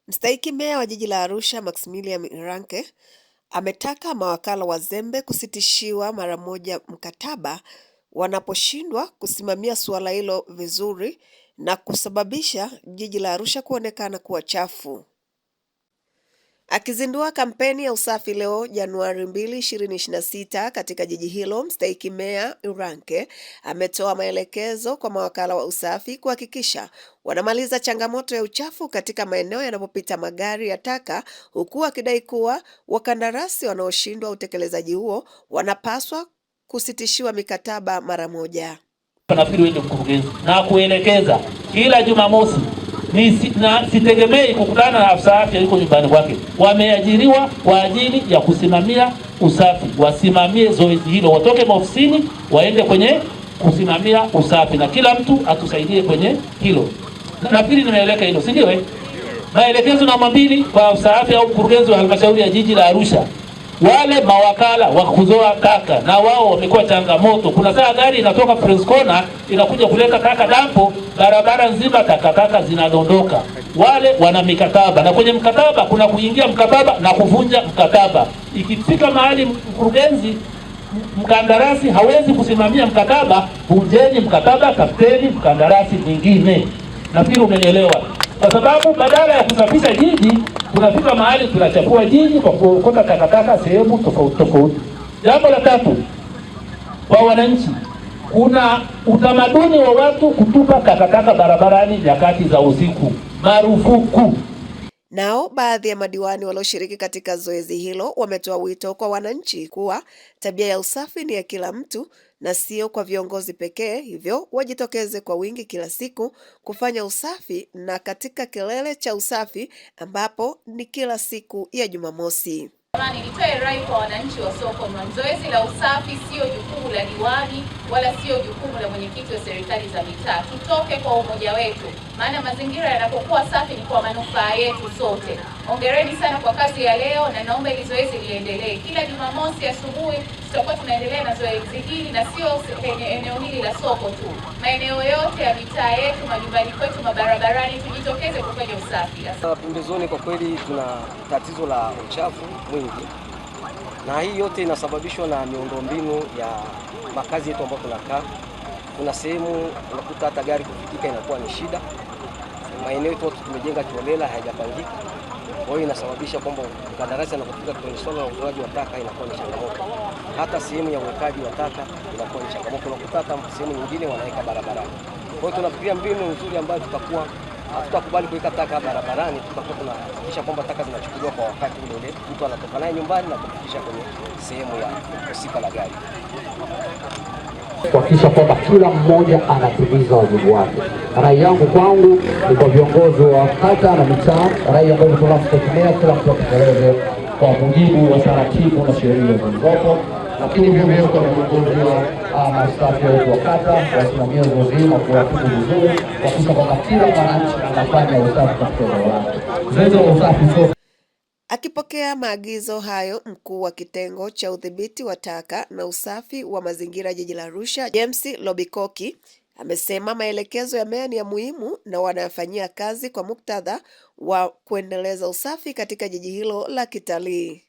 Mstahiki Meya wa Jiji la Arusha Maximilian Iranke ametaka mawakala wazembe kusitishiwa mara moja mkataba wanaposhindwa kusimamia suala hilo vizuri na kusababisha Jiji la Arusha kuonekana kuwa chafu. Akizindua kampeni ya usafi leo Januari 2, 2026 katika jiji hilo, Mstahiki Meya Iranke ametoa maelekezo kwa mawakala wa usafi kuhakikisha wanamaliza changamoto ya uchafu katika maeneo yanapopita magari ya taka, huku akidai kuwa wakandarasi wanaoshindwa utekelezaji huo wanapaswa kusitishiwa mikataba mara moja. Nafikiri wewe mkurugenzi na kuelekeza kila Jumamosi sitegemei kukutana na afisa afya yuko nyumbani kwake. Wameajiriwa kwa ajili ya kusimamia usafi, wasimamie zoezi hilo, watoke maofisini waende kwenye kusimamia usafi, na kila mtu atusaidie kwenye hilo. Nafikiri nimeeleka hilo, si ndio? Maelekezo namba 2 kwa afisa afya au mkurugenzi wa halmashauri ya jiji la Arusha, wale mawakala wa kuzoa taka na wao wamekuwa changamoto. Kuna saa gari inatoka Prince Corner inakuja kuleta taka dampo, barabara nzima takataka zinadondoka. Wale wana mikataba, na kwenye mkataba kuna kuingia mkataba na kuvunja mkataba. Ikifika mahali mkurugenzi mkandarasi hawezi kusimamia mkataba, vunjeni mkataba, tafuteni mkandarasi mwingine. Nafikiri umenielewa. Kwa sababu badala ya kusafisha jiji tunafika mahali tunachafua jiji kwa kuokota takataka sehemu tofauti tofauti. Jambo la 3, kwa wananchi, kuna utamaduni wa watu kutupa takataka barabarani nyakati za usiku. Marufuku. Nao baadhi ya madiwani walioshiriki katika zoezi hilo wametoa wito kwa wananchi kuwa tabia ya usafi ni ya kila mtu na sio kwa viongozi pekee, hivyo wajitokeze kwa wingi kila siku kufanya usafi, na katika kilele cha usafi ambapo ni kila siku ya Jumamosi. Nitoe rai kwa wananchi wa soko, zoezi la usafi sio jukumu la diwani wala sio jukumu la mwenyekiti wa serikali za mitaa. Tutoke kwa umoja wetu, maana mazingira yanapokuwa safi ni kwa manufaa yetu sote. Hongereni sana kwa kazi ya leo, na naomba hili zoezi liendelee. Kila Jumamosi asubuhi tutakuwa tunaendelea na zoezi hili, na sio eneo hili la soko tu, maeneo yote ya mitaa yetu, majumbani kwetu, mabarabarani, tujitokeze kufanya usafi. Pembezoni kwa kweli tuna tatizo la uchafu mwingi, na hii yote inasababishwa na miundombinu ya makazi yetu ambayo tunakaa. Kuna sehemu unakuta hata gari kufikika inakuwa ni shida. Maeneo yetu tumejenga kiolela, hayajapangika. Kwa hiyo inasababisha kwamba mkandarasi anapofika kwenye swala la uzoaji wa taka inakuwa ni changamoto. Hata sehemu ya uwekaji wa taka inakuwa ni changamoto. Unakuta hata sehemu nyingine wanaweka barabarani. Kwa hiyo tunafikiria mbinu nzuri ambayo hatutakubali kuweka taka barabarani. Tutakuwa tunahakikisha kwamba taka zinachukuliwa kwa wakati ule mtu anatoka naye nyumbani na kufikisha kwenye sehemu ya husika la gari, kuhakikisha kwamba kila mmoja anatimiza wajibu wake. Rai yangu kwangu ni kwa viongozi wa kata na mitaa, rai ambayo tunamtegemea kila mtu atekeleze kwa mujibu wa taratibu na sheria zilizopo, lakini vile kwa viongozi wa maafisa wetu wa kata wasimamie zoezi hili kwa utaratibu mzuri, kuhakikisha kwamba kila mwananchi anafanya usafi katika eneo lake. Zoezi la usafi. Akipokea maagizo hayo, mkuu wa kitengo cha udhibiti wa taka na usafi wa mazingira jiji la Arusha, James Lobikoki, amesema maelekezo ya meya ni ya muhimu na wanayafanyia kazi kwa muktadha wa kuendeleza usafi katika jiji hilo la kitalii.